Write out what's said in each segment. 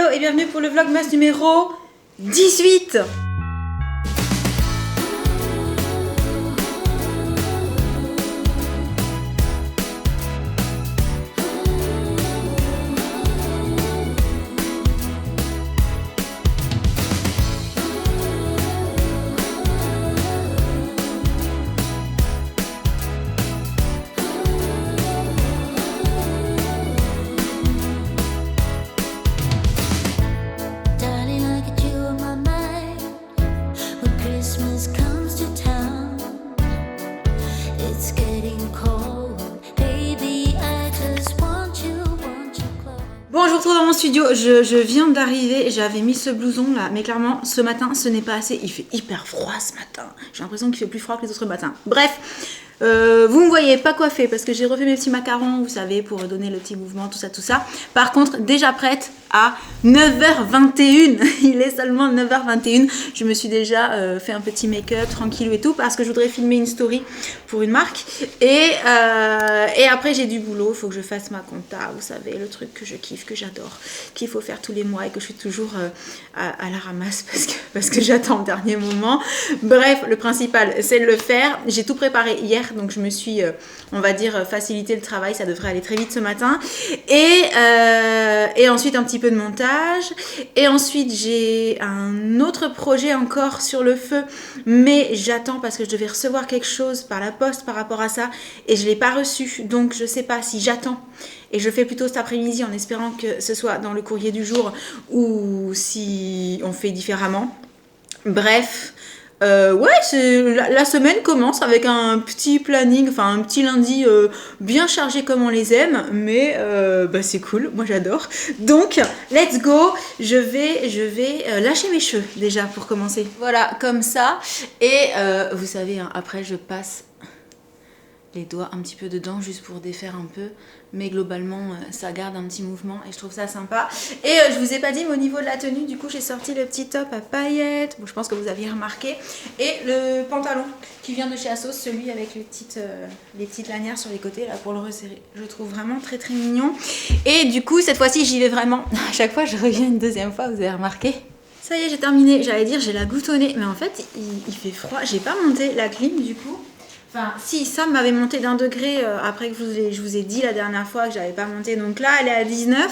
Hello et bienvenue pour le vlogmas numéro 18. Bon, je vous retrouve dans mon studio, je viens d'arriver, j'avais mis ce blouson là, mais clairement ce matin ce n'est pas assez, il fait hyper froid ce matin, j'ai l'impression qu'il fait plus froid que les autres matins. Bref, vous me voyez pas coiffée parce que j'ai refait mes petits macarons, vous savez, pour donner le petit mouvement, tout ça. Par contre, déjà prête à 9h21, il est seulement 9h21, je me suis déjà fait un petit make-up tranquille et tout parce que je voudrais filmer une story pour une marque et après j'ai du boulot, il faut que je fasse ma compta, vous savez, le truc que je kiffe, que j'adore, qu'il faut faire tous les mois et que je suis toujours à la ramasse parce que j'attends le dernier moment. Bref, le principal c'est de le faire, j'ai tout préparé hier donc je me suis, on va dire, facilité le travail, ça devrait aller très vite ce matin et ensuite un petit peu de montage et ensuite j'ai un autre projet encore sur le feu mais j'attends parce que je devais recevoir quelque chose par la poste par rapport à ça et je l'ai pas reçu donc je sais pas si j'attends et je fais plutôt cet après-midi en espérant que ce soit dans le courrier du jour ou si on fait différemment. Bref, ouais, la semaine commence avec un petit planning, enfin un petit lundi bien chargé comme on les aime, mais c'est cool, moi j'adore. Donc, let's go, je vais lâcher mes cheveux déjà pour commencer. Voilà, comme ça. Et vous savez, hein, après je passe les doigts un petit peu dedans juste pour défaire un peu, mais globalement ça garde un petit mouvement et je trouve ça sympa. Et je vous ai pas dit, mais au niveau de la tenue, du coup j'ai sorti le petit top à paillettes, bon, je pense que vous aviez remarqué, et le pantalon qui vient de chez Asos, celui avec les petites lanières sur les côtés là pour le resserrer. Je trouve vraiment très très mignon. Et du coup cette fois-ci j'y vais vraiment. À chaque fois je reviens une deuxième fois, vous avez remarqué. Ça y est, j'ai terminé. J'allais dire j'ai la goutte au nez, mais en fait il fait froid. J'ai pas monté la clim du coup. Enfin, si, ça m'avait monté d'1 degré après que je vous ai dit la dernière fois que j'avais pas monté. Donc là, elle est à 19.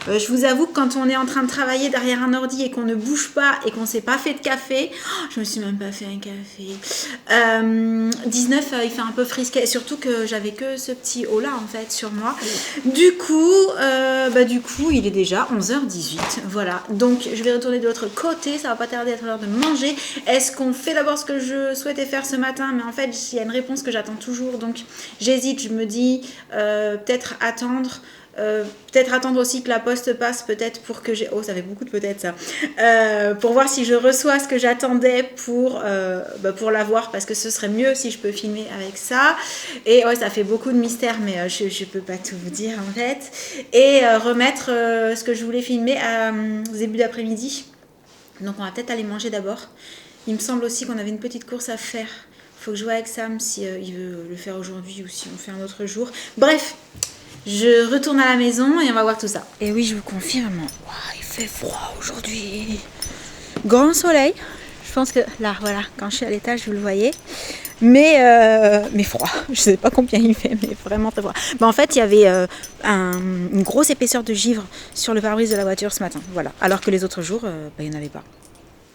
Je vous avoue que quand on est en train de travailler derrière un ordi et qu'on ne bouge pas et qu'on s'est pas fait de café, je me suis même pas fait un café. 19, il fait un peu frisquet. Surtout que j'avais que ce petit haut là en fait sur moi. Du coup, il est déjà 11h18. Voilà. Donc, je vais retourner de l'autre côté. Ça va pas tarder à être l'heure de manger. Est-ce qu'on fait d'abord ce que je souhaitais faire ce matin? Mais en fait, il y a une réponse que j'attends toujours, donc j'hésite, je me dis peut-être attendre aussi que la poste passe, peut-être pour que j'ai... Oh, ça fait beaucoup de peut-être ça. Pour voir si je reçois ce que j'attendais pour l'avoir, parce que ce serait mieux si je peux filmer avec ça. Et ouais, ça fait beaucoup de mystère, mais je peux pas tout vous dire en fait. Et remettre ce que je voulais filmer au début d'après-midi. Donc on va peut-être aller manger d'abord. Il me semble aussi qu'on avait une petite course à faire. Faut que je vois avec Sam si il veut le faire aujourd'hui ou si on fait un autre jour. Bref, je retourne à la maison et on va voir tout ça. Et oui, je vous confirme, wow, il fait froid aujourd'hui. Grand soleil. Je pense que là, voilà, quand je suis à l'étage, vous le voyez. Mais froid. Je sais pas combien il fait, mais vraiment très froid. En fait, il y avait une grosse épaisseur de givre sur le pare-brise de la voiture ce matin. Voilà. Alors que les autres jours, il n'y en avait pas.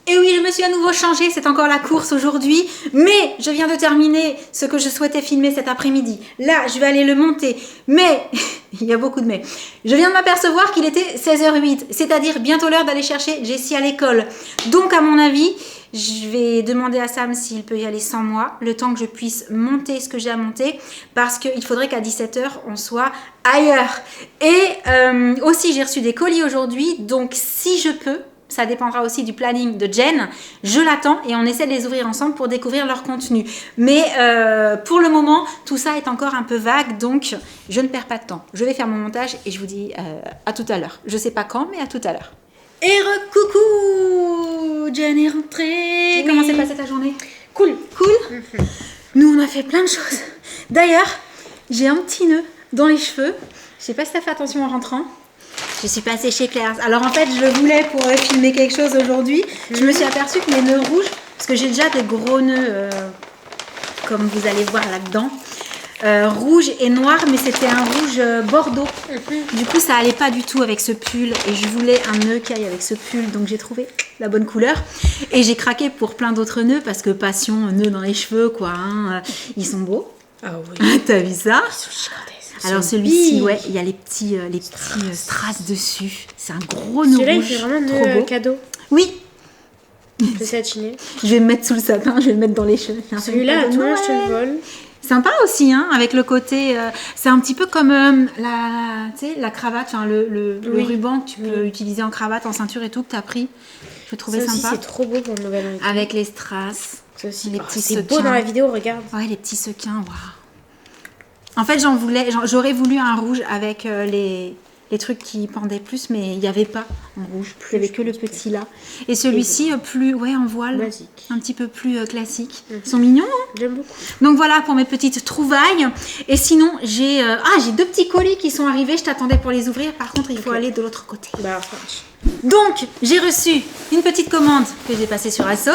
Et oui, je me suis à nouveau changée, c'est encore la course aujourd'hui, mais je viens de terminer ce que je souhaitais filmer cet après-midi. Là, je vais aller le monter, mais, il y a beaucoup de mais, je viens de m'apercevoir qu'il était 16h08, c'est-à-dire bientôt l'heure d'aller chercher Jessie à l'école. Donc, à mon avis, je vais demander à Sam s'il peut y aller sans moi, le temps que je puisse monter ce que j'ai à monter, parce qu'il faudrait qu'à 17h, on soit ailleurs. Et aussi, j'ai reçu des colis aujourd'hui, donc si je peux, ça dépendra aussi du planning de Jen. Je l'attends et on essaie de les ouvrir ensemble pour découvrir leur contenu. Mais pour le moment, tout ça est encore un peu vague, donc je ne perds pas de temps. Je vais faire mon montage et je vous dis à tout à l'heure. Je ne sais pas quand, mais à tout à l'heure. Et coucou, Jen est rentrée. Oui. Comment s'est passée ta journée? Cool. Nous, on a fait plein de choses. D'ailleurs, j'ai un petit nœud dans les cheveux. Je sais pas si tu as fait attention en rentrant. Je suis passée chez Claire's. Alors en fait, je le voulais pour filmer quelque chose aujourd'hui. Je me suis aperçue que mes nœuds rouges, parce que j'ai déjà des gros nœuds, comme vous allez voir là-dedans, rouge et noir, mais c'était un rouge bordeaux. Du coup, ça allait pas du tout avec ce pull et je voulais un nœud qui aille avec ce pull, donc j'ai trouvé la bonne couleur. Et j'ai craqué pour plein d'autres nœuds parce que passion, nœuds dans les cheveux, quoi. Hein. Ils sont beaux. Ah oui. T'as vu ça? Ils sont gigantesques. Alors celui-ci, ouais, il y a les petits strass dessus. C'est un gros nœud Celui-là, il rouge. fait vraiment trop nœud beau. cadeau. Oui. C'est satiné. Je vais me mettre sous le sapin, je vais le mettre dans les cheveux. Celui-là, à tout le monde, je te le vole. Sympa aussi, hein, avec le côté. C'est un petit peu comme la cravate, enfin, le ruban que tu peux utiliser en cravate, en ceinture et tout, que tu as pris. Je trouvais Ça aussi, sympa. c'est trop beau pour le nouvel an. Avec les strass. Ça aussi, les petits c'est beau sequins. dans la vidéo, regarde. Ouais, les petits sequins, waouh. En fait, j'aurais voulu un rouge avec les trucs qui pendaient plus, mais il n'y avait pas en rouge. Il n'y avait que le petit là. Et celui-ci, plus, en voile. Basique. Un petit peu plus classique. Ils sont mignons, hein? J'aime beaucoup. Donc voilà pour mes petites trouvailles. Et sinon, j'ai 2 petits colis qui sont arrivés. Je t'attendais pour les ouvrir. Par contre, il faut aller de l'autre côté. Bah, Donc, j'ai reçu une petite commande que j'ai passée sur Asos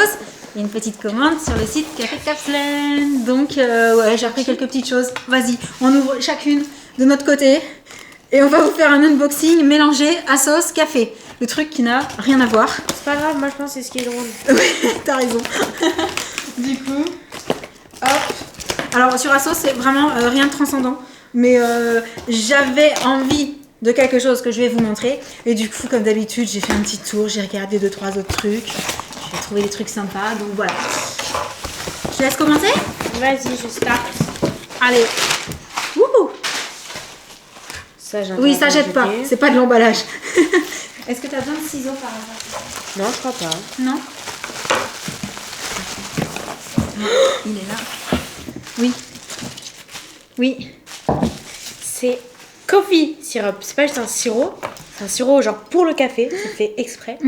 et une petite commande sur le site Café Kapslen. Donc, j'ai appris quelques petites choses. Vas-y, on ouvre chacune de notre côté et on va vous faire un unboxing mélangé Asos café. Le truc qui n'a rien à voir. c'est pas grave, moi je pense que c'est ce qui est drôle. Oui, t'as raison. Du coup, hop. Alors, sur Asos, c'est vraiment rien de transcendant. Mais j'avais envie de quelque chose que je vais vous montrer. Et du coup, comme d'habitude, j'ai fait un petit tour. J'ai regardé 2-3 autres trucs. J'ai trouvé des trucs sympas. Donc voilà. Je te laisse commencer? Vas-y, je start. Allez. Wouhou. Ça, j'ai Oui, ça jette pas. C'est pas de l'emballage. Est-ce que tu as besoin de ciseaux par hasard? Non, je crois pas. Non? Il est là. Oui. Oui. C'est coffee syrup. C'est pas juste un sirop. C'est un sirop genre pour le café. C'est fait exprès.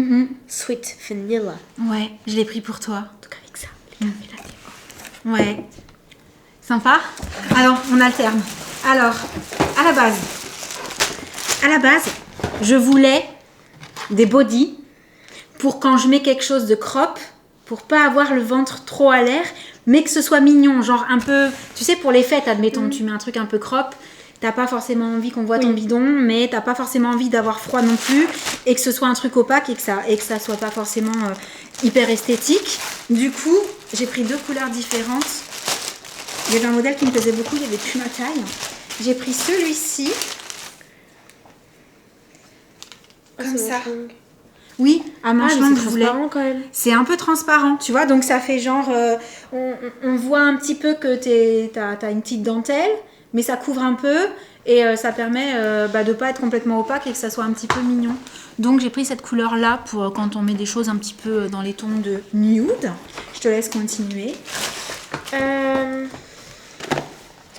Sweet vanilla. Ouais, je l'ai pris pour toi. Donc avec ça, le café latte. Ouais. Sympa. Alors, on alterne. Alors, à la base, je voulais des bodys pour quand je mets quelque chose de crop, pour pas avoir le ventre trop à l'air, mais que ce soit mignon, genre un peu, tu sais, pour les fêtes, admettons, tu mets un truc un peu crop, t'as pas forcément envie qu'on voit ton bidon, mais t'as pas forcément envie d'avoir froid non plus, et que ce soit un truc opaque et que ça soit pas forcément hyper esthétique. Du coup, j'ai pris 2 couleurs différentes. Il y avait un modèle qui me plaisait beaucoup, il y avait plus ma taille. J'ai pris celui-ci. Comme ça. Oui, à manche longue, je voulais. Quand même. C'est un peu transparent, tu vois, donc ça fait genre, on voit un petit peu que t'as une petite dentelle, mais ça couvre un peu et ça permet de pas être complètement opaque et que ça soit un petit peu mignon. Donc j'ai pris cette couleur-là pour quand on met des choses un petit peu dans les tons de nude. Je te laisse continuer. Pour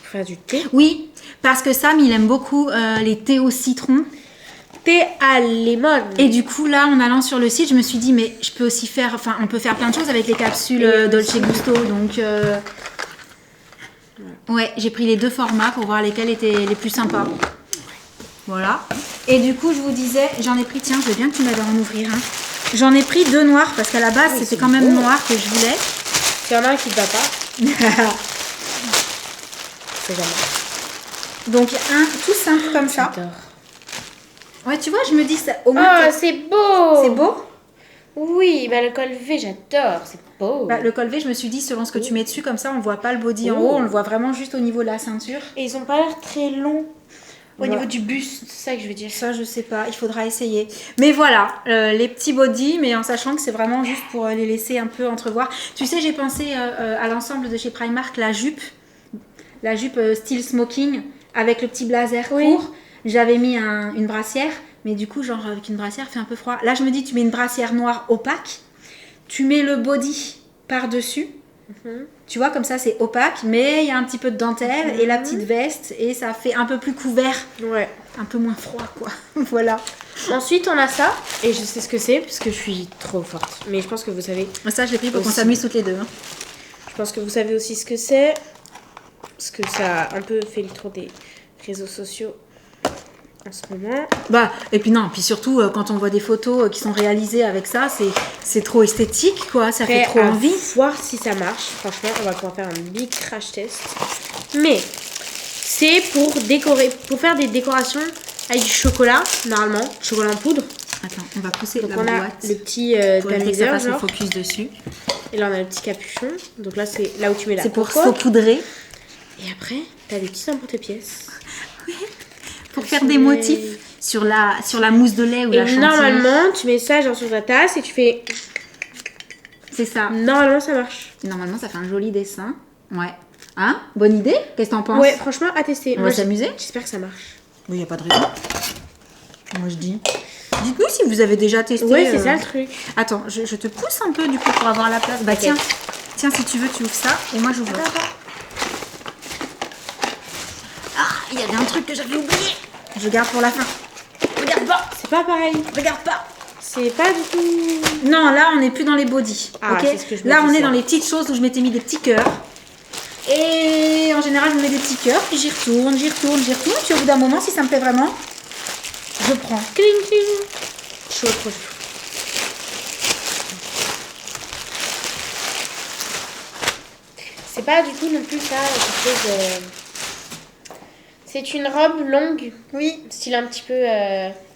faire du thé. Oui, parce que Sam, il aime beaucoup les thés au citron. Thé à lemon. Et du coup, là, en allant sur le site, je me suis dit, mais je peux aussi faire, enfin, on peut faire plein de choses avec les capsules Dolce Gusto. Donc, ouais, j'ai pris les 2 formats pour voir lesquels étaient les plus sympas. Voilà. Et du coup, je vous disais, j'en ai pris, tiens, je veux bien que tu m'aides à en ouvrir un. J'en ai pris 2 noirs parce qu'à la base, c'était quand même noir que je voulais. Il y en a un qui ne va pas. C'est jamais. Donc, un tout simple comme ça. J'adore. Ouais, tu vois, je me dis, ça, au moins. Oh, c'est beau. C'est beau? Oui, bah le col V, j'adore. C'est beau. Bah, le col V, je me suis dit, selon ce que tu mets dessus, comme ça, on voit pas le body en haut, on le voit vraiment juste au niveau de la ceinture. Et ils ont pas l'air très longs au Ouais. niveau du buste, c'est ça que je veux dire. Ça, je sais pas, il faudra essayer. Mais voilà, les petits body, mais en sachant que c'est vraiment juste pour les laisser un peu entrevoir. Tu sais, j'ai pensé à l'ensemble de chez Primark, la jupe style smoking, avec le petit blazer court. J'avais mis une brassière, mais du coup, genre avec une brassière, fait un peu froid. Là, je me dis, tu mets une brassière noire opaque, tu mets le body par-dessus. Tu vois, comme ça, c'est opaque, mais il y a un petit peu de dentelle et la petite veste, et ça fait un peu plus couvert. Ouais. Un peu moins froid, quoi. Voilà. Ensuite, on a ça, et je sais ce que c'est, parce que je suis trop forte. Mais je pense que vous savez. Ça, je l'ai pris pour qu'on Aussi. s'amuse toutes les 2. Hein. Je pense que vous savez aussi ce que c'est. Parce que ça a un peu fait le tour des réseaux sociaux. en ce moment. Bah, et puis non, puis surtout quand on voit des photos qui sont réalisées avec ça, c'est trop esthétique quoi, ça fait trop envie. Voir si ça marche. Franchement, on va pouvoir faire un big crash test. Mais c'est pour décorer, pour faire des décorations avec du chocolat, normalement, chocolat en poudre. Attends, on va pousser Donc la on a boîte le petit pour éviter que ça tamiseur, fasse le genre. focus dessus. Et là on a le petit capuchon. Donc là c'est là où tu mets la C'est pour cocotte. saupoudrer, Et après, t'as des petits emporte-pièces. pour faire des motifs sur la mousse de lait ou Et la chantilly. normalement, tu mets ça genre sur ta tasse et tu fais. C'est ça. Normalement, ça marche. Normalement, ça fait un joli dessin. Ouais. Hein? Bonne idée? Qu'est-ce que t'en penses? Ouais, franchement, à tester. On Moi, va s'amuser? J'espère que ça marche. Oui, y a pas de raison. Moi, je dis. Dites-nous si vous avez déjà testé. Ouais, c'est ça le truc. Attends, je te pousse un peu du coup pour avoir la place. Bah Ok. tiens, si tu veux, tu ouvres ça et moi j'ouvre. Ah, il y avait un truc que j'avais oublié. Je garde pour la fin. Regarde pas. C'est pas pareil. Regarde pas. C'est pas du tout. Non, là on n'est plus dans les body. Ah, ok. c'est ce que je me Là on disais. est dans les petites choses où je m'étais mis des petits cœurs. Et en général je me mets des petits cœurs, puis j'y retourne. Puis au bout d'un moment, si ça me plaît vraiment, je prends. Cling cling. Chaud, trop chaud. C'est pas du tout non plus ça, quelque chose. C'est une robe longue, Oui. style un petit peu.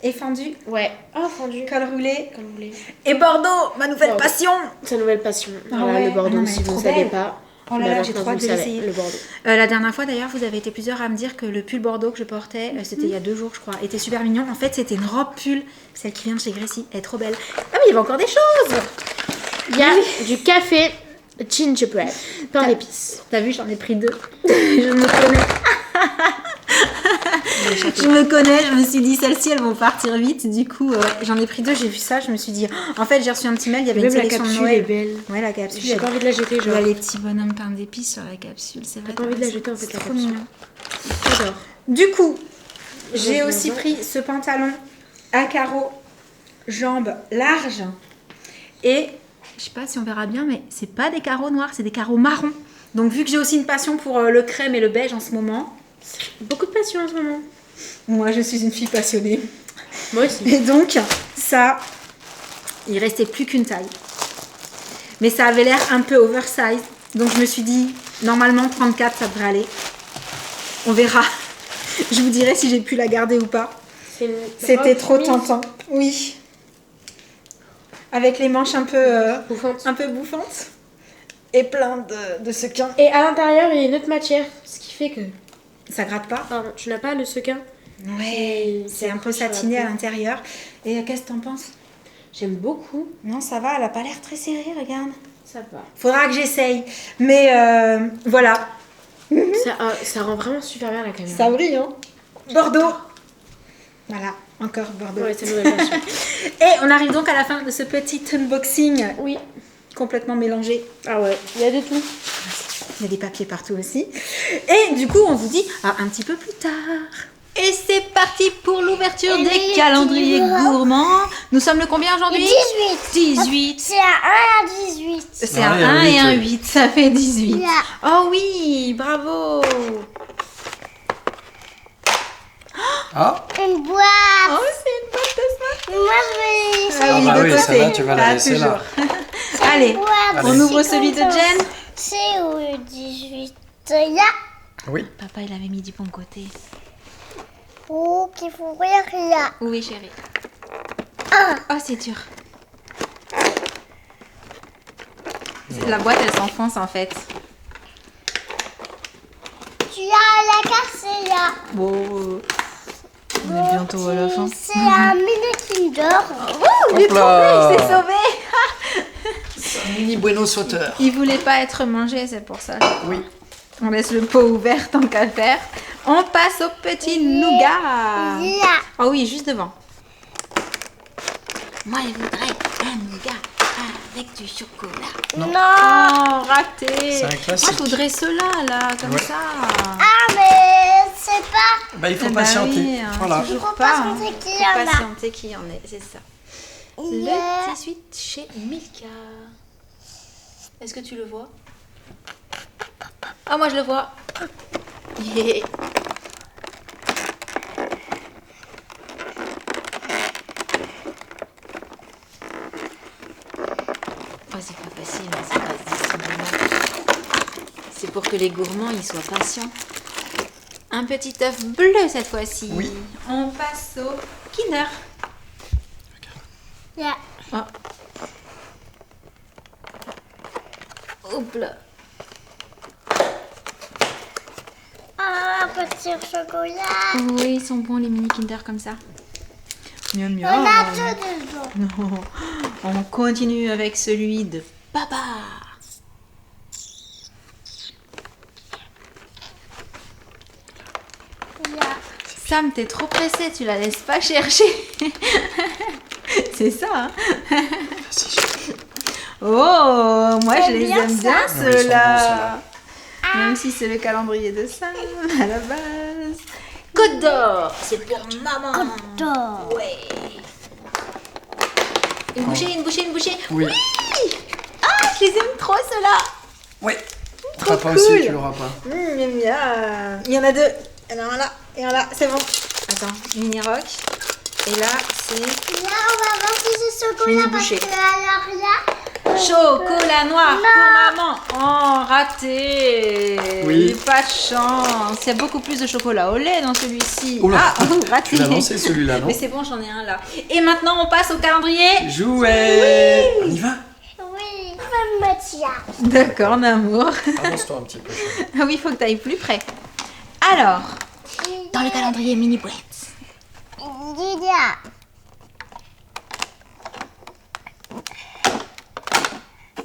Et fendu, Ouais. Oh, fendu. col roulé. Comme vous voulez. Et Bordeaux, ma nouvelle Bordeaux. passion. Sa nouvelle passion. Ah Voilà, ouais. le Bordeaux, Non, mais si vous trop ne savez belle. pas. Oh là bah, là, j'ai maintenant, trop hâte vous de le savez, l'essayer. le Bordeaux. La dernière fois d'ailleurs, vous avez été plusieurs à me dire que le pull Bordeaux que je portais, c'était il y a 2 jours je crois, était super mignon. En fait, c'était une robe pull, celle qui vient de chez Gracie. Elle est trop belle. Ah mais il y avait encore des choses. Il y a du café gingerbread, pain d'épices. T'as vu, j'en ai pris 2. Je me connais. Je me connais, je me suis dit celles-ci elles vont partir vite. Du coup, j'en ai pris 2, j'ai vu ça, je me suis dit. En fait, j'ai reçu un petit mail, il y avait Même une la sélection de capsule Noël. est belle. Ouais, la capsule. J'ai pas envie de la jeter, Il y genre. a les petits bonhommes pain d'épices sur la capsule, c'est vrai. J'ai pas envie de la raison. jeter en fait, C'est la trop capsule. mignon. J'adore. Du coup, j'ai J'ai aussi raison. pris ce pantalon à carreaux, jambes larges. Et je sais pas si on verra bien, mais c'est pas des carreaux noirs, c'est des carreaux marrons. Donc vu que j'ai aussi une passion pour le crème et le beige en ce moment, Beaucoup de passion en ce moment. moi je suis une fille passionnée. Moi aussi. Et donc ça, il restait plus qu'une taille. Mais ça avait l'air un peu oversize. Donc je me suis dit, normalement 34 ça devrait aller. On verra. Je vous dirai si j'ai pu la garder ou pas. C'était trop tentant. Oui. Avec les manches un peu bouffantes. Et plein de sequins. Et à l'intérieur, il y a une autre matière, ce qui fait que. Ça gratte pas. Pardon, tu n'as pas le sequin. Ouais. C'est un peu satiné à l'intérieur. Et qu'est-ce que t'en penses? J'aime beaucoup. Non, ça va. Elle a pas l'air très serrée, regarde. Ça va. Faudra que j'essaye. Mais voilà. Ça rend vraiment super bien la caméra. Ça brille, hein. Bordeaux. Voilà. Encore Bordeaux. Ouais, c'est une nouvelle version. Et on arrive donc à la fin de ce petit unboxing Oui. complètement mélangé. Ah ouais, il y a de tout. Il y a des papiers partout aussi. Et du coup, on vous dit à un petit peu plus tard. Et c'est parti pour l'ouverture Et des les calendriers petits gourmands. Nous sommes le combien aujourd'hui? 18. C'est un 1 à 18. C'est Ah, un et un 1 et 8, un oui. 8, ça fait 18. Là. Oh oui, bravo. Ah, Une boîte. Oh, c'est une boîte de snack. Moi, je vais. Ah bah de oui, côté. celle-là, tu vas la Ah, laisser là. toujours. Allez, Boîte. on Allez. ouvre celui de Jen. C'est où 18 là. Oui. Papa, il avait mis du bon côté. Oh, qu'il faut ouvrir là. Oui, chérie. Ah. Oh, c'est dur. La boîte, elle s'enfonce en fait. Tu as la casser là. Bon, on est bientôt à la fin. C'est un mini Kinder. Oh, il est Hop là. tombé, il s'est sauvé. Mini bueno sauteur. Il voulait pas être mangé, c'est pour ça. Oui. On laisse le pot ouvert tant qu'à faire. On passe au petit nougat. Là. Oh oui, juste devant. Moi, je voudrais un nougat avec du chocolat. Non. Oh, raté. C'est un Moi, classique. je voudrais cela, là, comme Ouais. ça. Ah, mais c'est pas. Bah, il faut Eh ben patienter. oui, hein, Voilà. toujours Faut pas. patienter qu'il y Faut en a. patienter qu'il y en ait, c'est ça. Il y a- Le 18 chez Milka. Est-ce que tu le vois? Ah, moi je le vois. Yeah. c'est pas facile, hein, c'est pas ce distribuer. C'est pour que les gourmands ils soient patients. Un petit œuf bleu cette fois-ci. Oui. On passe au Kinder. Là. Oh. Hop là. Ah, petit chocolat. Oui, ils sont bons les mini Kinder comme ça. Miam On a miam. tout dedans. Non. On continue avec celui de papa. Là. Sam, t'es trop pressé, tu la laisses pas chercher. C'est ça, hein? Oh, moi je T'aimes les bien aime ça? bien Oui, ils sont bons, ceux-là. ceux-là. Même si c'est le calendrier de Sam à la base. Côte d'or, c'est pour maman. D'or. Ouais. Une bouchée, une bouchée, une bouchée. Oui. Ah, je les aime trop ceux-là. Oui. Trop Papa cool. aussi, tu l'auras pas. Miam miam. Il y en a deux. Il y en a un là et un là, c'est bon. Attends, mini rock. Et là, c'est Là, on va voir si c'est chocolat Mini parce bouchée. que alors là. chocolat noir pour maman. Oh, raté. Oui. Pas de chance. Il y a beaucoup plus de chocolat au lait dans celui-ci. Oula. Ah, oh, raté. Tu l'as lancé celui-là, non? Mais c'est bon, j'en ai un là. Et maintenant, on passe au calendrier. Jouet. On y va. Oui. Je vais me mettre là. D'accord, d'amour. Avance-toi un petit peu. Ah oui, il faut que tu ailles plus près. Alors, dans le calendrier mini boîte. Là.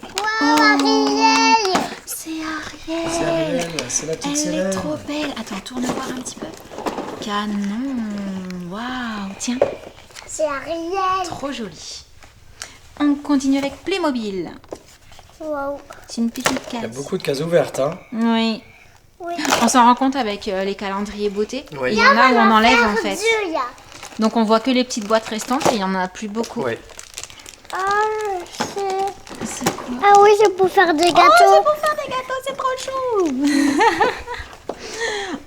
Wow, Ariel. C'est Ariel. C'est Ariel, c'est la petite Elle est célèbre. trop belle. Attends, tourne voir un petit peu. Canon. Waouh. Tiens, C'est Ariel. trop joli. On continue avec Playmobil. Wow. C'est une petite Il y a case. beaucoup de cases ouvertes, hein. Oui. Oui. On s'en rend compte avec les calendriers beauté. Oui. Il y en a où on enlève en Perdu, fait. là. Donc on voit que les petites boîtes restantes et il y en a plus beaucoup. Ouais. Ah, c'est... C'est quoi? Ah oui, c'est pour faire des Oh, gâteaux. c'est pour faire des gâteaux, c'est trop chou.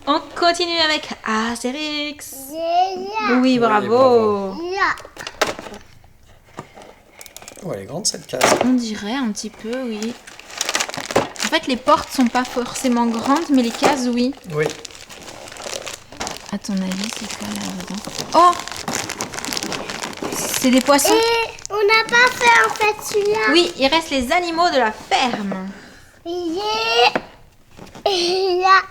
On continue avec Astérix. Là. Oui, bravo. Là. Oh, elle est grande cette case. On dirait un petit peu, oui. En fait, les portes sont pas forcément grandes, mais les cases, oui. Oui. À ton avis, c'est quoi là-dedans? Oh! C'est des poissons. Et on n'a pas fait en fait celui-là. Oui, il reste les animaux de la ferme. Et là.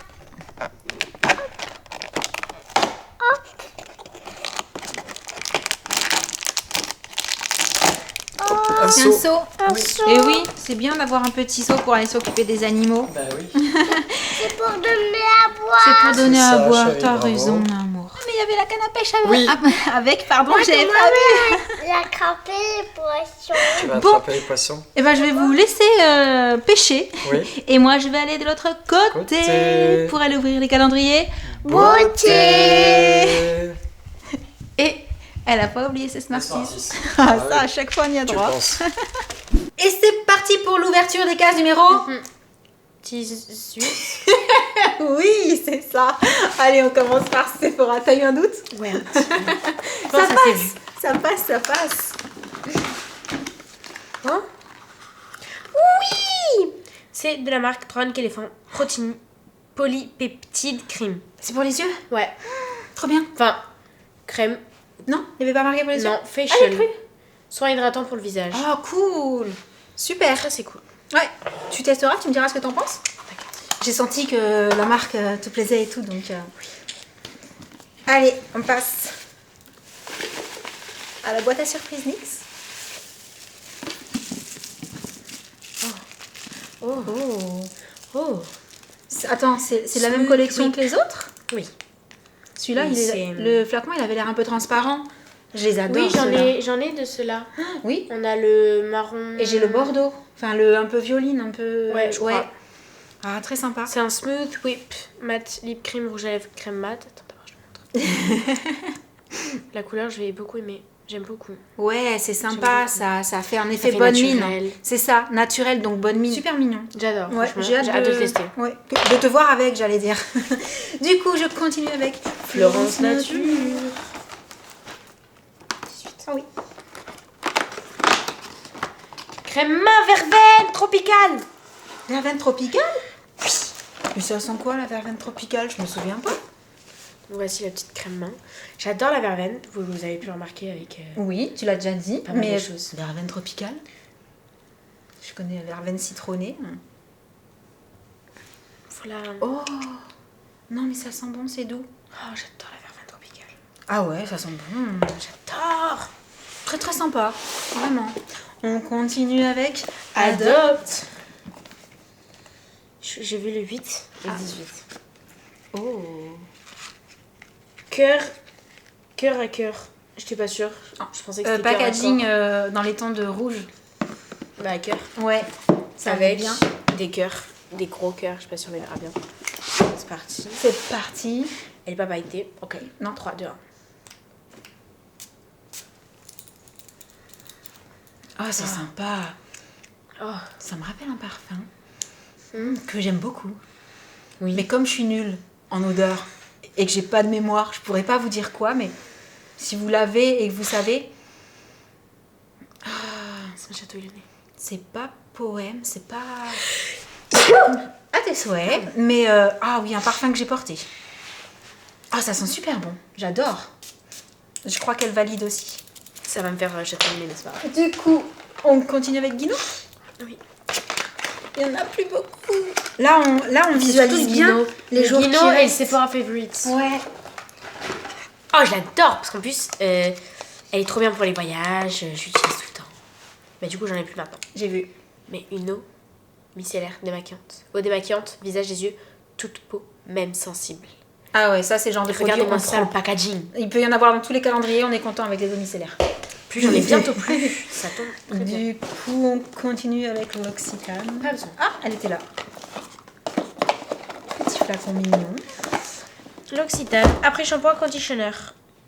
Un C'est un seau. seau. Un Oui. seau. Et oui, c'est bien d'avoir un petit seau pour aller s'occuper des animaux. Bah oui. C'est pour donner à boire. C'est pour donner C'est à ça, boire, chérie, t'as bravo. raison, amour. Mais il y avait la canne à pêche avec. Oui. Avec, pardon, Moi, j'avais c'est pas vu. moi, il a crampé les poissons. Tu vas Bon. attraper les poissons. Et ben, je vais vous laisser pêcher. Oui. Et moi, je vais aller de l'autre côté Côté. pour aller ouvrir les calendriers. Beauté. Et elle a pas oublié ses Smarties. Smarties. Ah, Ah ça, oui. à chaque fois, on y a Tu droit. penses. Et c'est parti pour l'ouverture des cases numéro 18. Oui, c'est ça. Allez, on commence par Sephora. T'as eu un doute? Ouais, un petit peu. Je pense Ça que ça s'est vu. passe, ça passe, ça passe. Hein Oui. C'est de la marque Tronic Elephant Protein Polypeptide Cream. C'est pour les yeux? Ouais. Trop bien. Enfin, crème. Non, il n'y avait pas marqué pour les yeux? Non, Ah, facial. j'ai cru. Soin hydratant pour le visage. Oh, cool. Super. Ça, c'est cool. Ouais, tu testeras, tu me diras ce que t'en penses. J'ai senti que la marque te plaisait et tout, donc... Allez, on passe à la boîte à surprise NYX. Oh. Oh. Oh. Attends, c'est la même Smooth collection Whip. que les autres? Oui. Celui-là, Oui, c'est- le flacon, il avait l'air un peu transparent. Je les adore, Oui, ceux-là. j'en ai de ceux-là. Oui, On a le marron. et j'ai le bordeaux. Enfin, le un peu violine, un peu... Ouais, je crois. Ah, très sympa. C'est un Smooth Whip Matte Lip Cream Rouge à lèvres crème mat. Attends, d'abord, je te montre. La couleur, je vais beaucoup aimer. J'aime beaucoup. Ouais, c'est sympa, J'aime ça fait un effet fait bonne naturel. mine. C'est ça, naturel, donc bonne mine. Super mignon. J'adore. Ouais, franchement. j'ai hâte, de le tester. Ouais, de te voir avec, j'allais dire. Du coup, je continue avec Florence Nature. Ah oui. Crème main verveine tropicale. Verveine tropicale? Oui. Mais ça sent quoi la verveine tropicale? Je me souviens pas. Voici la petite crème main. J'adore la verveine. Vous avez pu le remarquer avec... Oui, tu l'as déjà dit. Pas mal Mais de choses. verveine tropicale? Je connais la verveine citronnée. Voilà. Oh non, mais ça sent bon, c'est doux. Oh, j'adore la verveine tropicale. Ah ouais, ça sent bon. J'adore. Très très sympa, vraiment. On continue avec Adopte. J'ai vu le 8 et le 18. Oh. Cœur à cœur. J'étais pas sûre. Je pensais que c'était cœur à Packaging corps. dans les tons de rouge. Bah, cœur. Ouais, ça va Avec bien. des cœurs. Des gros cœurs. Je sais pas si on les verra bien. C'est parti. C'est parti. Elle est pas pailletée. Ok. Non. 3, 2, 1. Oh, c'est sympa. Oh. Ça me rappelle un parfum que j'aime beaucoup. Oui. Mais comme je suis nulle en odeur et que j'ai pas de mémoire, je pourrais pas vous dire quoi, mais si vous l'avez et que vous savez, Ça me chatouille le nez. c'est pas poème, c'est pas... à tes souhaits, mais ah oui, un parfum que j'ai porté. Ah, ça sent super bon, j'adore. Je crois qu'elle valide aussi. Ça va me faire chatouiller le nez, n'est-ce pas? Du coup, on continue avec Guino. Oui. Il y en a plus beaucoup. Là, on visualise bien les jours qui Guino et restent. Sephora Favorites. Ouais. Oh, je l'adore parce qu'en plus, elle est trop bien pour les voyages. Je l'utilise tout le temps. Mais du coup, j'en ai plus maintenant. J'ai vu. Mais une eau micellaire démaquillante. Eau démaquillante, visage, des yeux, toute peau, même sensible. Ah ouais, ça c'est le genre de produit Regardez-moi on ça, le prend. packaging. Il peut y en avoir dans tous les calendriers, on est content avec les eaux micellaires. Plus j'en ai bientôt plus. Ça tombe très bien. Du coup, on continue avec l'Occitane. Pas besoin. Ah, elle était là. Petit flacon mignon. L'Occitane, après shampoing, conditioner.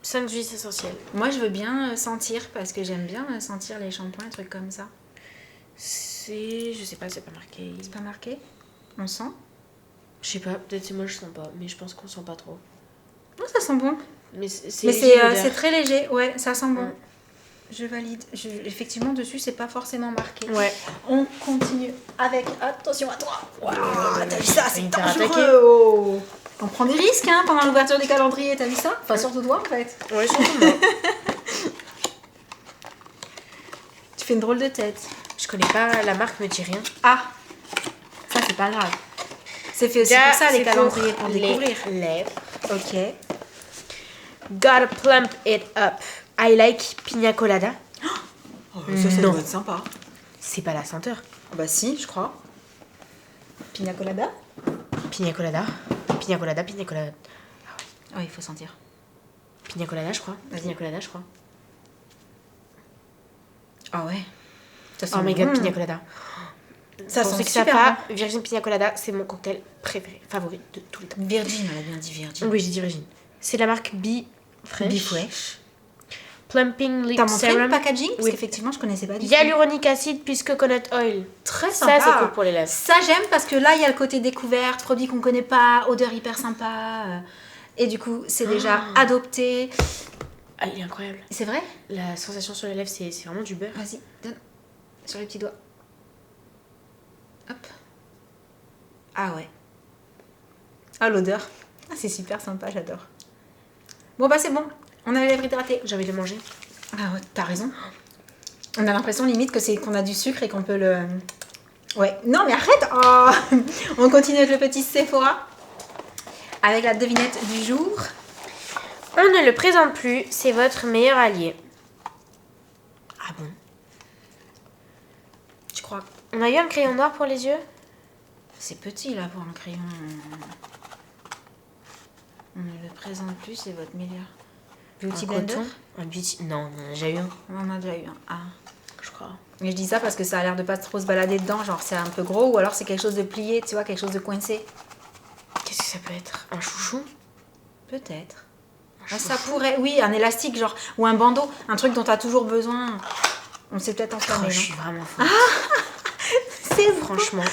5 huiles essentielles. Moi, je veux bien sentir parce que j'aime bien sentir les shampoings, les trucs comme ça. C'est. Je sais pas, c'est pas marqué. C'est pas marqué? On sent? Je sais pas, peut-être c'est moi je sens pas, mais je pense qu'on sent pas trop. Non, ça sent bon. Mais Mais léger l'odeur. c'est très léger, ouais, ça sent bon. Mm. Je valide. Effectivement, dessus, c'est pas forcément marqué. Ouais. On continue avec. Attention à toi! Waouh, t'as vu ça? C'est Une terre dangereux! attaquée. Oh. On prend des risques hein, pendant l'ouverture des calendriers, t'as vu ça? Enfin, surtout toi en fait. Ouais, surtout moi. Tu fais une drôle de tête. Je connais pas la marque, me dit rien. Ah! Ça, c'est pas grave. C'est fait aussi pour ça, les calendriers, pour découvrir. Les lèvres. Ok. Gotta plump it up. I like pina colada. Oh, ça doit être sympa. C'est pas la senteur. Bah si, je crois. Pina colada? Pina colada. Pina colada, pina colada. Oh, il faut sentir. Pina colada, je crois. Vas-y. Pina colada, je crois. Ah ouais. Ça Oh my god, pina colada. Ça Pour sent ceux qui savent super pas, Virgin Pina Colada, c'est mon cocktail préféré, favori de tous les temps. Virgin, elle a bien dit Virgin. Oui, j'ai dit Virgin. C'est la marque Be Fresh. Be Fresh. Plumping Lip T'as montré le Serum. packaging? Parce Oui. qu'effectivement, je connaissais pas du tout. Hyaluronic acid plus coconut oil. Très Ça, sympa. c'est cool pour les lèvres. Ça, j'aime parce que là, il y a le côté découverte, produit qu'on connaît pas, odeur hyper sympa. Et du coup, c'est déjà adopté. Ah, il est incroyable. C'est vrai? La sensation sur les lèvres, c'est vraiment du beurre. Vas-y, donne. Sur les petits doigts. Hop. Ah ouais. Ah, l'odeur. Ah, c'est super sympa, j'adore. Bon, bah c'est bon. On a les lèvres hydratées. J'ai envie de le manger. Ah ouais, t'as raison. On a l'impression limite que c'est qu'on a du sucre et qu'on peut le... Ouais. Non, mais arrête. Oh. On continue avec le petit Sephora. Avec la devinette du jour. On ne le présente plus, c'est votre meilleur allié. Ah bon? Je crois que On a eu un crayon noir pour les yeux? c'est petit là pour un crayon. On ne le présente plus, c'est votre meilleur. Beauty Un Blender? coton? Un beauty... Non, on en a déjà eu un, On en a déjà eu un. Ah. je crois. Mais je dis ça parce que ça a l'air de pas trop se balader dedans, genre c'est un peu gros ou alors c'est quelque chose de plié, tu vois, quelque chose de coincé. Qu'est-ce que ça peut être? Un chouchou? Peut-être. Un Ah, ça chouchou? pourrait, oui, un élastique genre, ou un bandeau, un truc dont tu as toujours besoin. On s'est peut-être Oh, enflammé, je suis non? vraiment folle. C'est Franchement.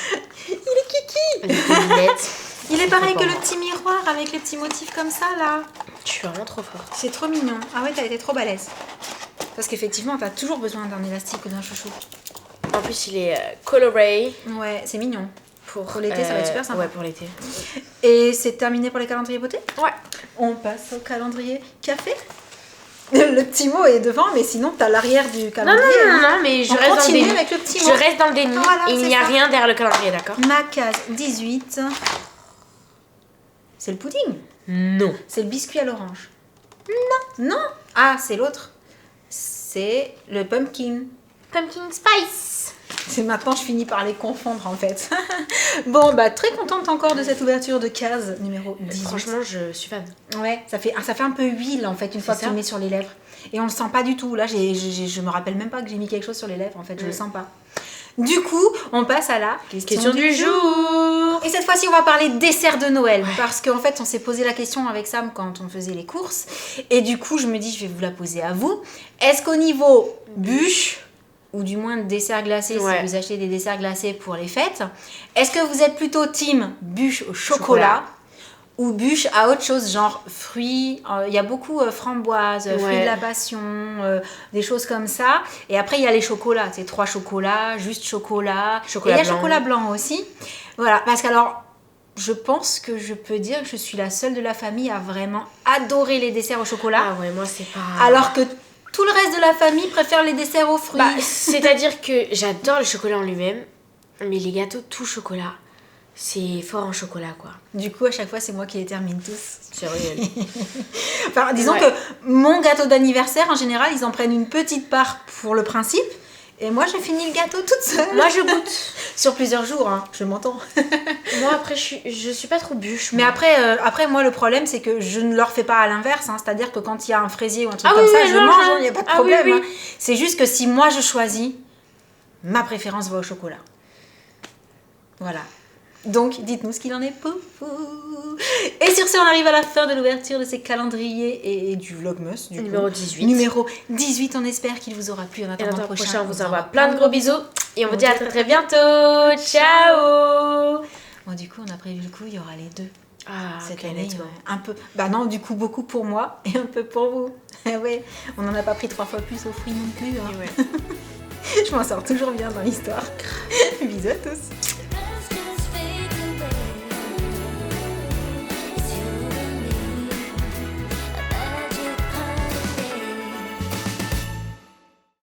Il est kiki. Les lunettes. Il est pareil Trop que le fort. petit miroir avec les petits motifs comme ça là. Je suis vraiment trop forte. C'est trop mignon. Ah ouais, t'as été trop balèze. Parce qu'effectivement, t'as toujours besoin d'un élastique ou d'un chouchou. En plus, il est coloré. Ouais, c'est mignon. Pour l'été, ça va être super sympa. Ouais, pour l'été. Et c'est terminé pour les calendriers beauté? Ouais. On passe au calendrier café. Le petit mot est devant, mais sinon t'as l'arrière du Non, calendrier. non, mais je On reste dans le continue déni. avec le petit mot. Je reste dans le déni Voilà, et il c'est n'y a ça. rien derrière le calendrier, d'accord? Ma case 18. C'est le pudding. Non. C'est le biscuit à l'orange. Non. Ah, c'est l'autre. C'est le pumpkin. Pumpkin spice. C'est maintenant je finis par les confondre en fait. Bon, bah très contente encore de cette ouverture de case numéro 18. Franchement, je suis fan. Ouais, ça fait un peu huile en fait une fois que tu ça. le mets sur les lèvres. Et on le sent pas du tout. Là, je me rappelle même pas que j'ai mis quelque chose sur les lèvres en fait, je le sens pas. Du coup, on passe à la question du jour. Et cette fois-ci, on va parler dessert de Noël. Parce qu'en fait, on s'est posé la question avec Sam quand on faisait les courses. Et du coup, je me dis, je vais vous la poser à vous. Est-ce qu'au niveau bûche, ou du moins dessert glacé, si vous achetez des desserts glacés pour les fêtes, est-ce que vous êtes plutôt team bûche au chocolat ou bûche à autre chose, genre fruits? Il y a beaucoup framboises, fruits de la passion, des choses comme ça. Et après, il y a les chocolats, c'est 3 chocolats, juste chocolat. Et il y a chocolat blanc aussi. Voilà, parce qu'alors, je pense que je peux dire que je suis la seule de la famille à vraiment adorer les desserts au chocolat. Ah ouais, moi c'est pas... Alors que tout le reste de la famille préfère les desserts aux fruits. Bah, c'est-à-dire que j'adore le chocolat en lui-même, mais les gâteaux tout chocolat, c'est fort en chocolat, quoi. Du coup, à chaque fois, c'est moi qui les termine tous. C'est réel. Enfin, disons que mon gâteau d'anniversaire, en général, ils en prennent une petite part pour le principe. Et moi, je finis le gâteau toute seule. Moi, je goûte. Sur plusieurs jours, hein, je m'entends. Moi, après, je suis pas trop bûche. Mais après, moi, le problème, c'est que je ne leur fais pas à l'inverse. Hein, c'est-à-dire que quand il y a un fraisier ou un truc comme ça, je mange, il n'y a pas de problème. Hein. C'est juste que si moi, je choisis, ma préférence va au chocolat. Voilà. Donc, dites-nous ce qu'il en est pour vous. Et sur ce, on arrive à la fin de l'ouverture de ces calendriers et du Vlogmas. Du numéro coup. 18. Numéro 18, on espère qu'il vous aura plu. En attendant le prochain, on vous envoie plein de gros bisous. Et on vous dit à très très bientôt. Ciao. Bon, du coup, on a prévu le coup, il y aura les deux. Ah, cette okay, année, un peu. Bah non, du coup, beaucoup pour moi et un peu pour vous. Ouais, on n'en a pas pris 3 fois plus aux fruits non plus. Hein. Je m'en sors toujours bien dans l'histoire. Bisous à tous.